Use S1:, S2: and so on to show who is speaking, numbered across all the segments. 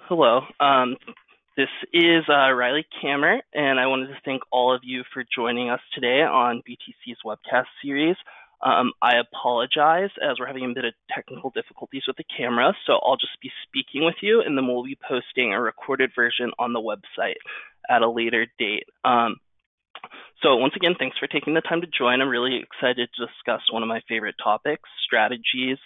S1: Hello. This is Riley Kammer, and I wanted to thank all of you for joining us today on BTC's webcast series. I apologize as we're having a bit of technical difficulties with the camera, so I'll just be speaking with you, and then we'll be posting a recorded version on the website at a later date. So once again, thanks for taking the time to join. I'm really excited to discuss one of my favorite topics, strategies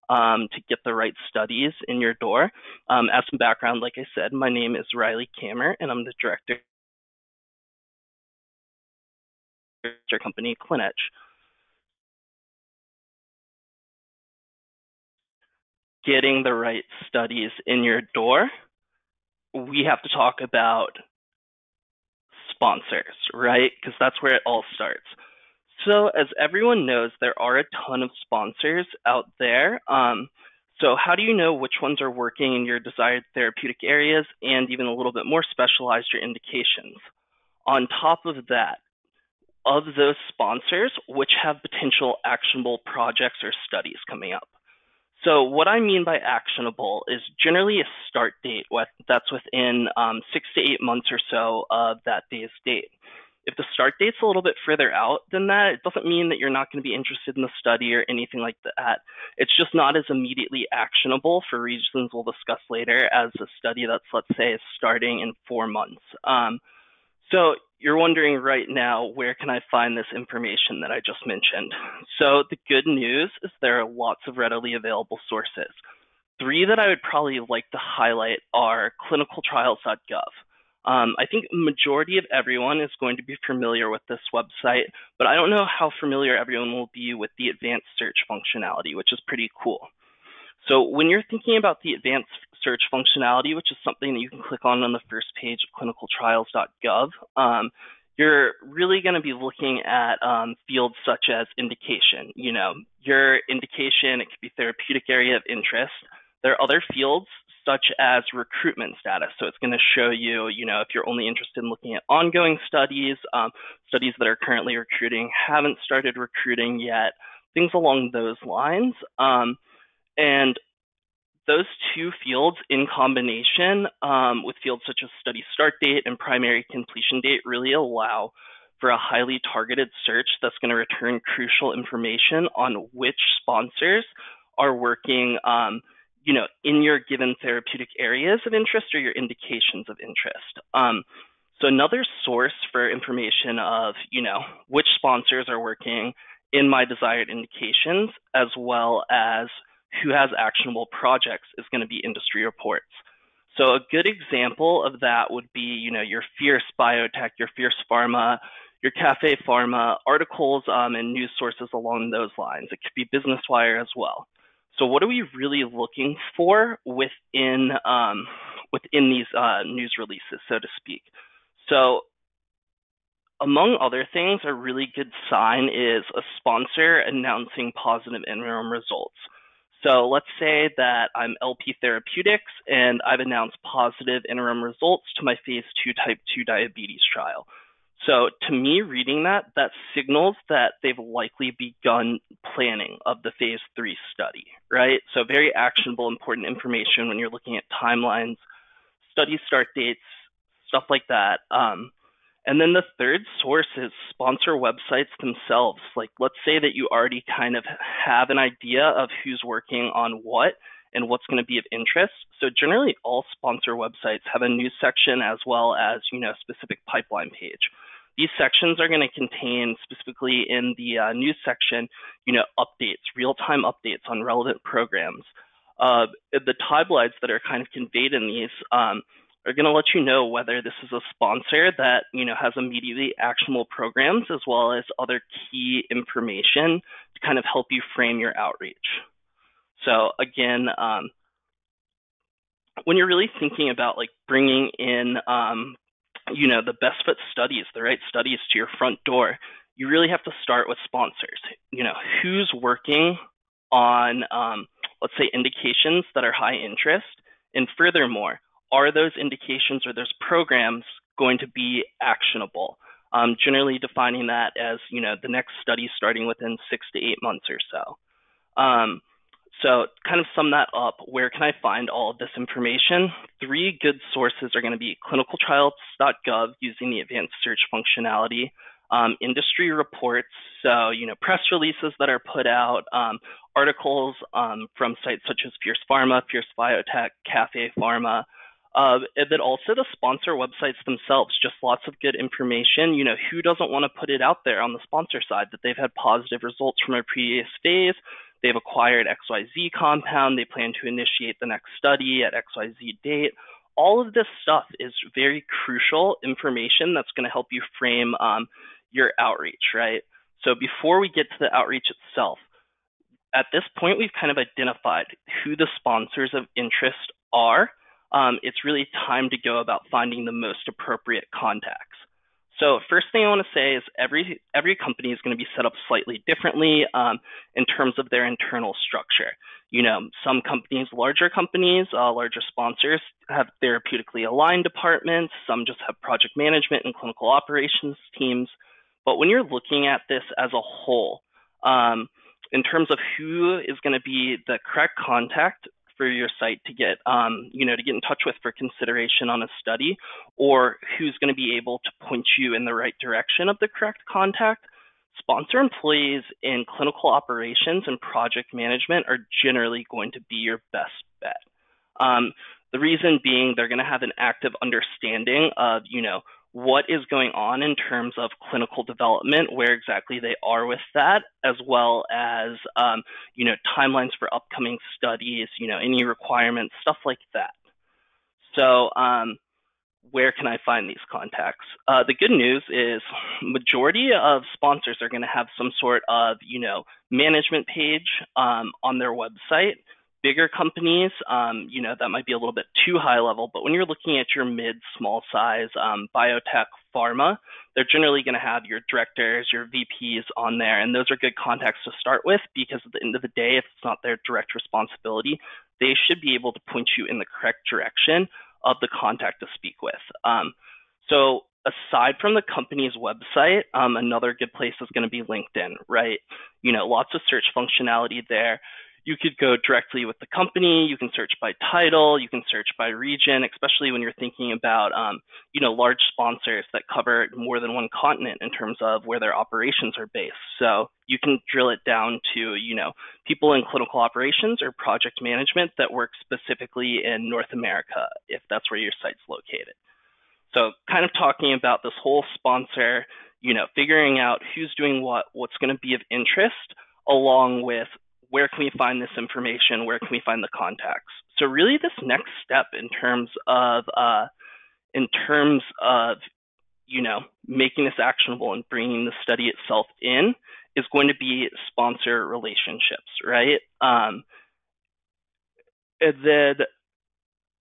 S1: to get the right studies in your door. As some background, like I said, my name is Riley Kammer, and I'm the director of our company, ClinEdge. Getting the right studies in your door, we have to talk about sponsors, right? Because that's where it all starts. So as everyone knows, there are a ton of sponsors out there. So how do you know which ones are working in your desired therapeutic areas and even a little bit more specialized your indications? On top of that, of those sponsors, which have potential actionable projects or studies coming up? So what I mean by actionable is generally a start date that's within 6 to 8 months or so of that day's date. If the start date's a little bit further out than that, it doesn't mean that you're not going to be interested in the study or anything like that. It's just not as immediately actionable for reasons we'll discuss later as a study that's, let's say, is starting in 4 months. So you're wondering right now, where can I find this information that I just mentioned? So the good news is there are lots of readily available sources. 3 that I would probably like to highlight are clinicaltrials.gov. I think the majority of everyone is going to be familiar with this website, but I don't know how familiar everyone will be with the advanced search functionality, which is pretty cool. So when you're thinking about the advanced search functionality, which is something that you can click on the first page of clinicaltrials.gov, you're really going to be looking at fields such as indication. You know, your indication, it could be therapeutic area of interest. There are other fields such as recruitment status. So it's going to show you, if you're only interested in looking at ongoing studies, studies that are currently recruiting, haven't started recruiting yet, things along those lines. And those 2 fields in combination with fields such as study start date and primary completion date really allow for a highly targeted search that's going to return crucial information on which sponsors are working in your given therapeutic areas of interest or your indications of interest. So another source for information of, which sponsors are working in my desired indications, as well as who has actionable projects, is going to be industry reports. So a good example of that would be, your Fierce Biotech, your Fierce Pharma, your Cafe Pharma, articles and news sources along those lines. It could be Business Wire as well. So what are we really looking for within these news releases, so to speak? So among other things, a really good sign is a sponsor announcing positive interim results. So let's say that I'm LP Therapeutics and I've announced positive interim results to my phase 2 type 2 diabetes trial. So to me, reading that signals that they've likely begun planning of the phase 3 study, right? So very actionable, important information when you're looking at timelines, study start dates, stuff like that. And then the third source is sponsor websites themselves. Like, let's say that you already kind of have an idea of who's working on what and what's going to be of interest. So generally all sponsor websites have a news section as well as, a specific pipeline page. These sections are going to contain, specifically in the news section, updates, real-time updates on relevant programs. The timelines that are kind of conveyed in these are going to let you know whether this is a sponsor that, has immediately actionable programs, as well as other key information to kind of help you frame your outreach. So again, when you're really thinking about bringing in, the best fit studies, the right studies to your front door, you really have to start with sponsors. Who's working on, let's say, indications that are high interest, and furthermore, are those indications or those programs going to be actionable? Generally defining that as, the next study starting within 6 to 8 months or so. So kind of sum that up, where can I find all of this information? Three good sources are going to be clinicaltrials.gov using the advanced search functionality, industry reports, so press releases that are put out, articles from sites such as Fierce Pharma, Fierce Biotech, Cafe Pharma, and then also the sponsor websites themselves, just lots of good information. Who doesn't want to put it out there on the sponsor side that they've had positive results from a previous phase, they've acquired XYZ compound, they plan to initiate the next study at XYZ date. All of this stuff is very crucial information that's going to help you frame your outreach, right? So before we get to the outreach itself, at this point, we've kind of identified who the sponsors of interest are. It's really time to go about finding the most appropriate contacts. So first thing I want to say is every company is going to be set up slightly differently in terms of their internal structure. Some companies, larger sponsors have therapeutically aligned departments. Some just have project management and clinical operations teams. But when you're looking at this as a whole, in terms of who is going to be the correct contact for your site to get, to get in touch with for consideration on a study, or who's going to be able to point you in the right direction of the correct contact, sponsor employees in clinical operations and project management are generally going to be your best bet. The reason being they're going to have an active understanding of, what is going on in terms of clinical development, where exactly they are with that, as well as, timelines for upcoming studies, any requirements, stuff like that. So where can I find these contacts? The good news is majority of sponsors are going to have some sort of, management page on their website. Bigger companies, that might be a little bit too high level, but when you're looking at your mid, small size biotech pharma, they're generally going to have your directors, your VPs on there, and those are good contacts to start with because at the end of the day, if it's not their direct responsibility, they should be able to point you in the correct direction of the contact to speak with. So aside from the company's website, another good place is going to be LinkedIn, right? Lots of search functionality there. You could go directly with the company. You can search by title. You can search by region, especially when you're thinking about, large sponsors that cover more than one continent in terms of where their operations are based. So you can drill it down to, people in clinical operations or project management that work specifically in North America, if that's where your site's located. So kind of talking about this whole sponsor, figuring out who's doing what's going to be of interest, along with where can we find this information? Where can we find the contacts? So really this next step in terms of making this actionable and bringing the study itself in is going to be sponsor relationships, right? And then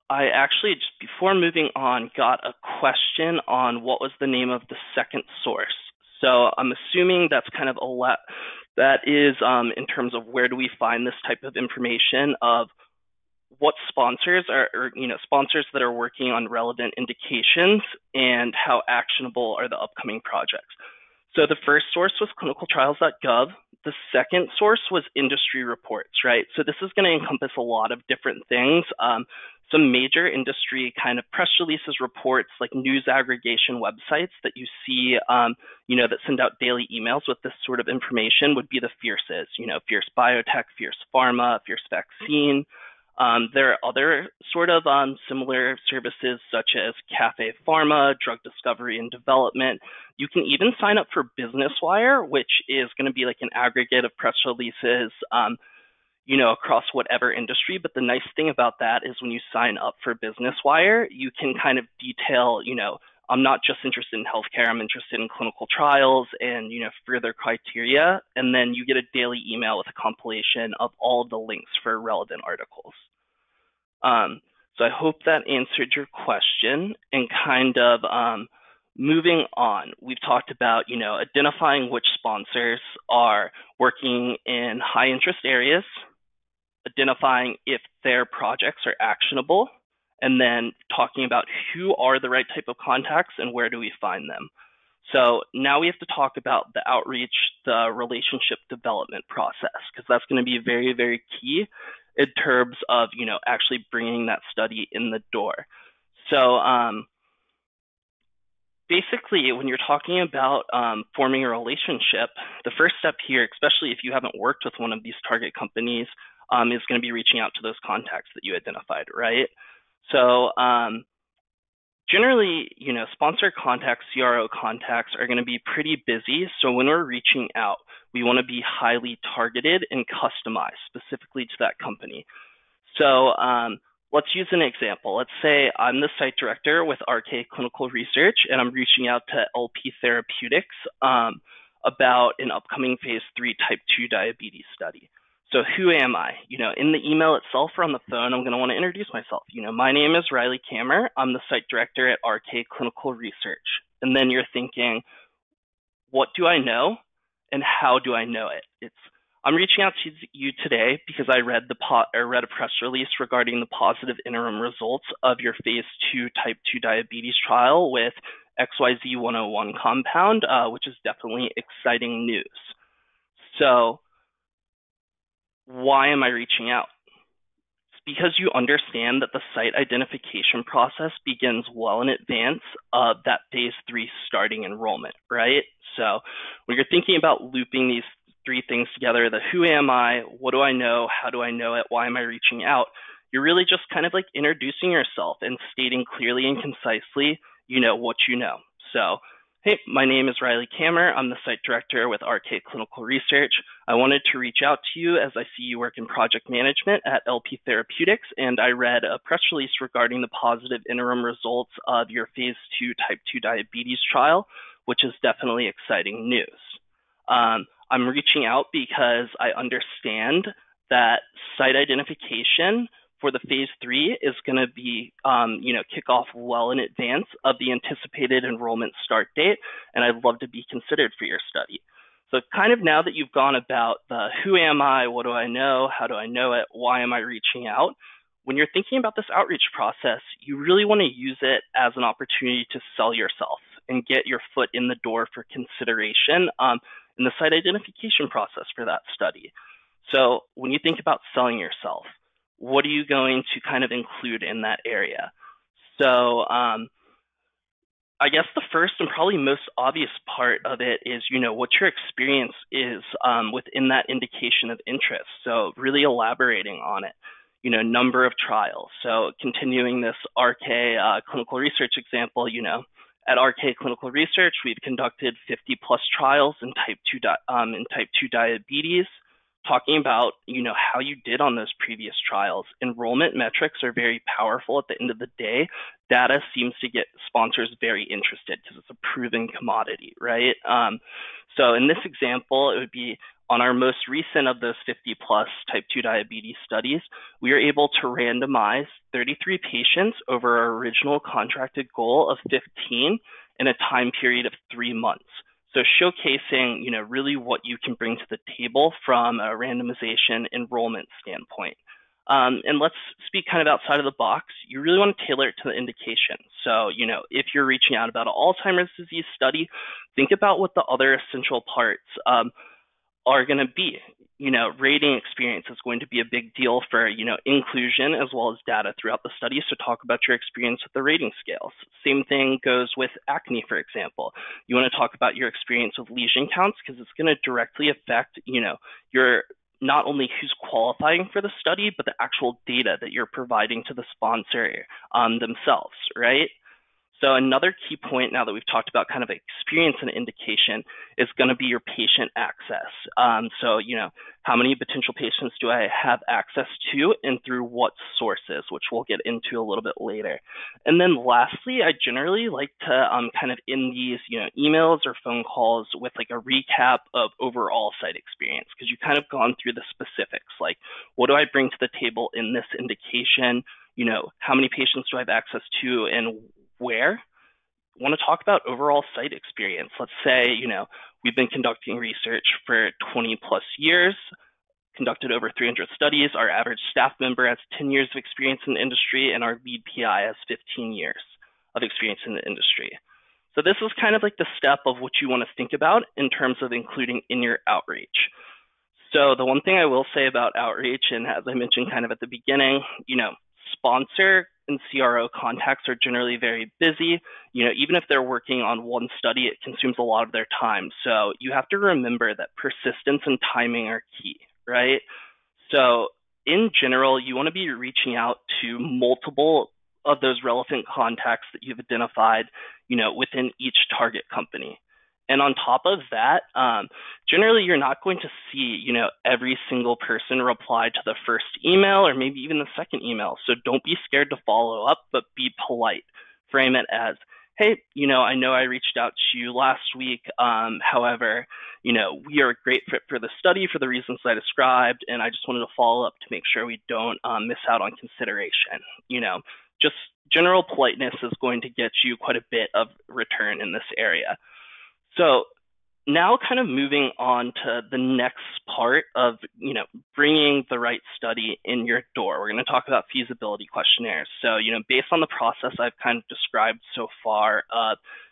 S1: I actually, just before moving on, got a question on what was the name of the second source. So I'm assuming that's kind of that is in terms of where do we find this type of information of what sponsors are, sponsors that are working on relevant indications and how actionable are the upcoming projects. So the first source was clinicaltrials.gov. The second source was industry reports, right? So this is going to encompass a lot of different things. Some major industry kind of press releases, reports, like news aggregation websites that you see, that send out daily emails with this sort of information would be the Fierces, Fierce Biotech, Fierce Pharma, Fierce Vaccine. There are other sort of similar services such as Cafe Pharma, Drug Discovery and Development. You can even sign up for Business Wire, which is going to be like an aggregate of press releases, across whatever industry. But the nice thing about that is when you sign up for Business Wire, you can kind of detail, I'm not just interested in healthcare, I'm interested in clinical trials and, further criteria. And then you get a daily email with a compilation of all of the links for relevant articles. So I hope that answered your question. And kind of moving on, we've talked about, identifying which sponsors are working in high interest areas, identifying if their projects are actionable, and then talking about who are the right type of contacts and where do we find them. So now we have to talk about the outreach, the relationship development process, because that's going to be very, very key in terms of, actually bringing that study in the door. So basically, when you're talking about forming a relationship, the first step here, especially if you haven't worked with one of these target companies, is going to be reaching out to those contacts that you identified, right? So generally, sponsor contacts, CRO contacts are going to be pretty busy. So when we're reaching out, we want to be highly targeted and customized specifically to that company. So let's use an example. Let's say I'm the site director with RK Clinical Research, and I'm reaching out to LP Therapeutics about an upcoming phase 3 type 2 diabetes study. So who am I? In the email itself or on the phone, I'm going to want to introduce myself. My name is Riley Kammer. I'm the site director at RK Clinical Research. And then you're thinking, what do I know and how do I know it? I'm reaching out to you today because I read a press release regarding the positive interim results of your phase 2 type 2 diabetes trial with XYZ101 compound, which is definitely exciting news. So why am I reaching out? It's because you understand that the site identification process begins well in advance of that phase 3 starting enrollment, right? So when you're thinking about looping these 3 things together, the who am I, what do I know, how do I know it, why am I reaching out, you're really just kind of like introducing yourself and stating clearly and concisely, what you know. So, hey, my name is Riley Kammer. I'm the site director with RK Clinical Research. I wanted to reach out to you as I see you work in project management at LP Therapeutics, and I read a press release regarding the positive interim results of your phase 2 type 2 diabetes trial, which is definitely exciting news. I'm reaching out because I understand that site identification for the phase 3 is going to be, kick off well in advance of the anticipated enrollment start date, and I'd love to be considered for your study. So kind of now that you've gone about the who am I, what do I know, how do I know it, why am I reaching out, when you're thinking about this outreach process, you really want to use it as an opportunity to sell yourself and get your foot in the door for consideration in the site identification process for that study. So when you think about selling yourself, what are you going to kind of include in that area? So I guess the first and probably most obvious part of it is, what your experience is within that indication of interest. So really elaborating on it, number of trials. So continuing this RK clinical research example, at RK Clinical Research, we've conducted 50 plus trials in type 2 diabetes. Talking about, how you did on those previous trials. Enrollment metrics are very powerful at the end of the day. Data seems to get sponsors very interested because it's a proven commodity, right? So in this example, it would be on our most recent of those 50 plus type 2 diabetes studies, we were able to randomize 33 patients over our original contracted goal of 15 in a time period of 3 months. So showcasing, really what you can bring to the table from a randomization enrollment standpoint. And let's speak kind of outside of the box. You really want to tailor it to the indication. So, if you're reaching out about an Alzheimer's disease study, think about what the other essential parts are going to be. Rating experience is going to be a big deal for, inclusion as well as data throughout the study. So talk about your experience with the rating scales. Same thing goes with acne, for example. You want to talk about your experience with lesion counts because it's going to directly affect, your not only who's qualifying for the study, but the actual data that you're providing to the sponsor themselves, right? So another key point now that we've talked about kind of experience and indication is going to be your patient access. So, how many potential patients do I have access to and through what sources, which we'll get into a little bit later. And then lastly, I generally like to kind of end these, emails or phone calls with like a recap of overall site experience because you've kind of gone through the specifics, like what do I bring to the table in this indication? How many patients do I have access to and where? I want to talk about overall site experience. Let's say, we've been conducting research for 20 plus years, conducted over 300 studies. Our average staff member has 10 years of experience in the industry, and our lead PI has 15 years of experience in the industry. So this is kind of like the step of what you want to think about in terms of including in your outreach. So the one thing I will say about outreach, and as I mentioned kind of at the beginning, sponsor and CRO contacts are generally very busy. Even if they're working on one study, it consumes a lot of their time. So you have to remember that persistence and timing are key, right? So in general, you want to be reaching out to multiple of those relevant contacts that you've identified, within each target company. And on top of that, generally you're not going to see, every single person reply to the first email or maybe even the second email. So don't be scared to follow up, but be polite. Frame it as, hey, I know I reached out to you last week. However, we are a great fit for the study for the reasons I described, and I just wanted to follow up to make sure we don't miss out on consideration. Just general politeness is going to get you quite a bit of return in this area. So now kind of moving on to the next part of, bringing the right study in your door. We're going to talk about feasibility questionnaires. So, based on the process I've kind of described so far,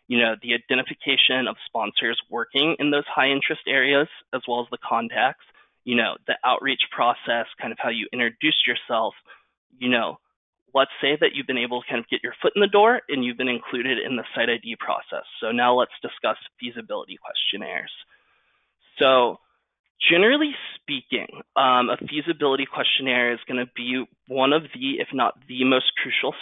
S1: the identification of sponsors working in those high interest areas, as well as the contacts, the outreach process, kind of how you introduce yourself, let's say that you've been able to kind of get your foot in the door and you've been included in the site ID process. So now let's discuss feasibility questionnaires. So generally speaking, a feasibility questionnaire is going to be one of the, if not the most crucial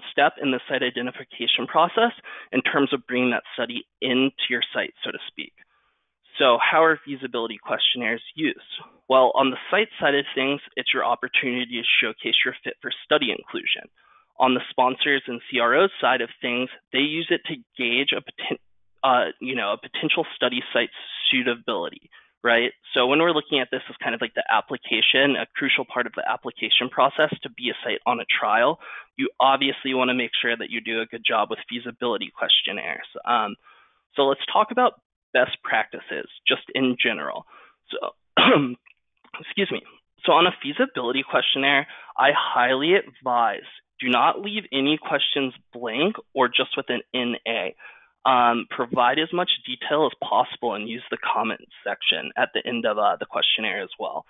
S1: step in the site identification process in terms of bringing that study into your site, so to speak. So how are feasibility questionnaires used? Well, on the site side of things, it's your opportunity to showcase your fit for study inclusion. On the sponsors and CROs side of things, they use it to gauge a potential study site's suitability, right? So when we're looking at this as kind of like the application, a crucial part of the application process to be a site on a trial, you obviously want to make sure that you do a good job with feasibility questionnaires. So let's talk about best practices just in general. So, excuse me. So on a feasibility questionnaire, I highly advise do not leave any questions blank or just with an NA. Provide as much detail as possible and use the comments section at the end of the questionnaire as well.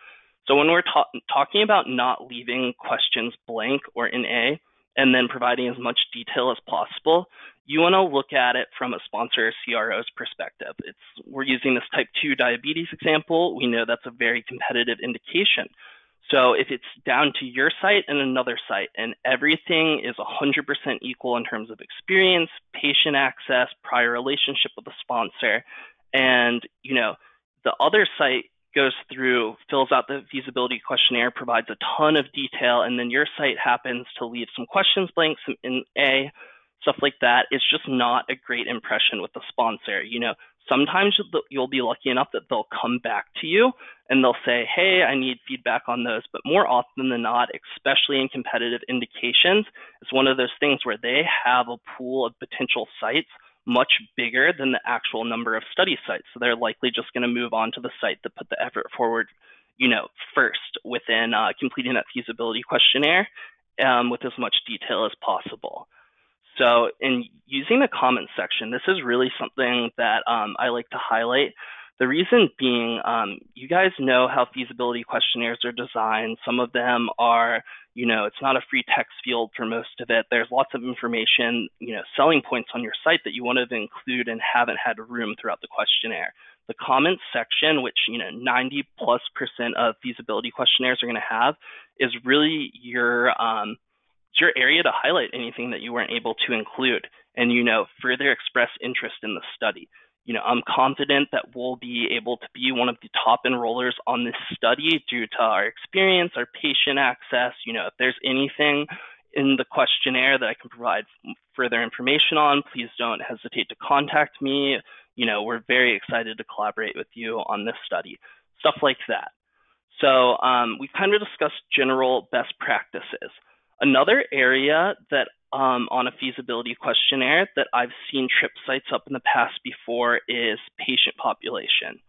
S1: So when we're talking about not leaving questions blank or NA and then providing as much detail as possible, you want to look at it from a sponsor or CRO's perspective. We're using this type 2 diabetes example. We know that's a very competitive indication. So if it's down to your site and another site and everything is 100% equal in terms of experience, patient access, prior relationship with the sponsor, and the other site goes through, fills out the feasibility questionnaire, provides a ton of detail, and then your site happens to leave some questions blank, some NA, stuff like that, it's just not a great impression with the sponsor. Sometimes you'll be lucky enough that they'll come back to you and they'll say, hey, I need feedback on those. But more often than not, especially in competitive indications, it's one of those things where they have a pool of potential sites much bigger than the actual number of study sites. So they're likely just going to move on to the site that put the effort forward, first within completing that feasibility questionnaire with as much detail as possible. So in using the comments section, this is really something that I like to highlight. The reason being, you guys know how feasibility questionnaires are designed. Some of them are, it's not a free text field for most of it. There's lots of information, selling points on your site that you want to include and haven't had room throughout the questionnaire. The comments section, which 90+% of feasibility questionnaires are going to have, is really your area to highlight anything that you weren't able to include and, further express interest in the study. I'm confident that we'll be able to be one of the top enrollers on this study due to our experience, our patient access. If there's anything in the questionnaire that I can provide further information on, please don't hesitate to contact me. We're very excited to collaborate with you on this study, stuff like that. So we've kind of discussed general best practices. Another area that on a feasibility questionnaire that I've seen trip sites up in the past before is patient population.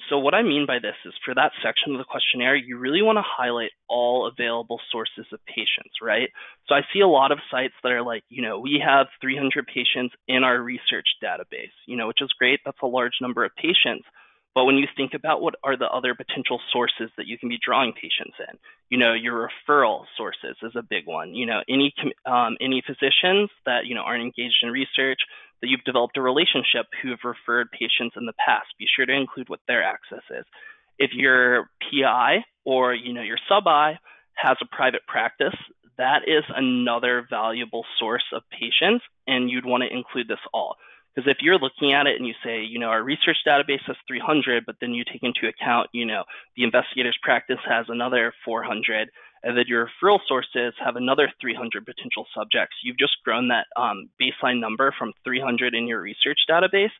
S1: So what I mean by this is for that section of the questionnaire, you really want to highlight all available sources of patients, right? So I see a lot of sites that are like, we have 300 patients in our research database, which is great. That's a large number of patients. But when you think about what are the other potential sources that you can be drawing patients in, your referral sources is a big one. Any physicians that, aren't engaged in research, that you've developed a relationship who have referred patients in the past, be sure to include what their access is. If your PI or, your sub-I has a private practice, that is another valuable source of patients, and you'd want to include this all. Because if you're looking at it and you say, our research database has 300, but then you take into account, the investigator's practice has another 400, and then your referral sources have another 300 potential subjects, you've just grown that baseline number from 300 in your research database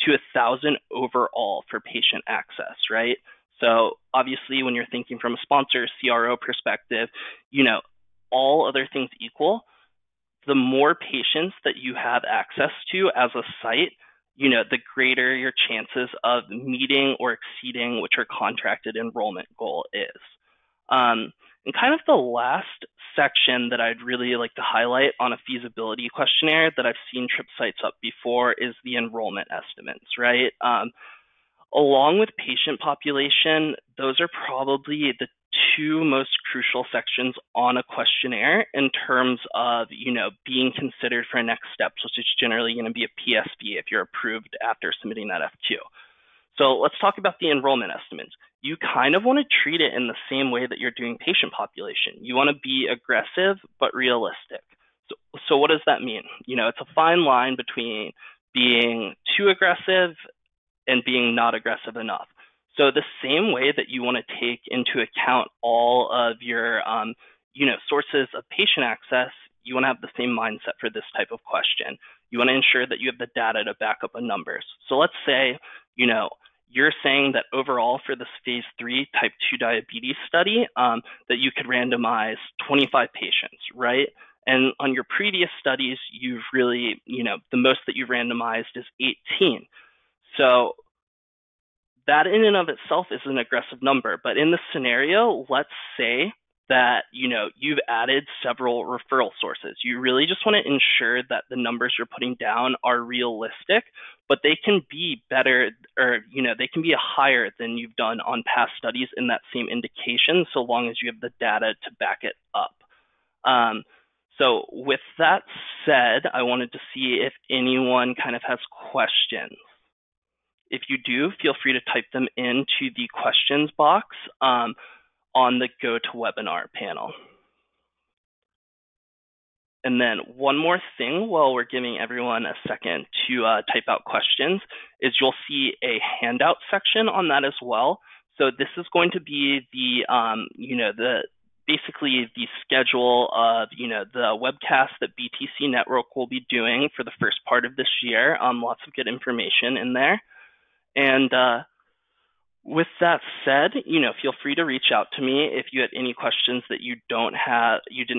S1: to 1,000 overall for patient access, right? So obviously, when you're thinking from a sponsor, CRO perspective, all other things equal, the more patients that you have access to as a site, the greater your chances of meeting or exceeding what your contracted enrollment goal is. And kind of the last section that I'd really like to highlight on a feasibility questionnaire that I've seen trip sites up before is the enrollment estimates, right? Along with patient population, those are probably the two most crucial sections on a questionnaire in terms of, being considered for a next step, which is generally going to be a PSV if you're approved after submitting that FQ. So let's talk about the enrollment estimates. You kind of want to treat it in the same way that you're doing patient population. You want to be aggressive but realistic. So what does that mean? It's a fine line between being too aggressive and being not aggressive enough. So the same way that you want to take into account all of your, sources of patient access, you want to have the same mindset for this type of question. You want to ensure that you have the data to back up the numbers. So let's say, you're saying that overall for this phase 3 type 2 diabetes study, that you could randomize 25 patients, right? And on your previous studies, you've really, the most that you've randomized is 18. So that in and of itself is an aggressive number. But in this scenario, let's say that, you've added several referral sources. You really just want to ensure that the numbers you're putting down are realistic, but they can be better or, they can be higher than you've done on past studies in that same indication, so long as you have the data to back it up. So with that said, I wanted to see if anyone kind of has questions. If you do, feel free to type them into the questions box on the GoToWebinar panel. And then one more thing while we're giving everyone a second to type out questions is you'll see a handout section on that as well. So this is going to be the, basically the schedule of, the webcast that BTC Network will be doing for the first part of this year. Lots of good information in there. And with that said, feel free to reach out to me if you had any questions that you didn't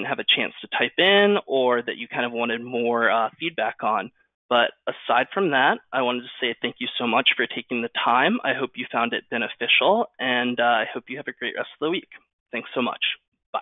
S1: have a chance to type in or that you kind of wanted more feedback on. But aside from that, I wanted to say thank you so much for taking the time. I hope you found it beneficial, and I hope you have a great rest of the week. Thanks so much. Bye.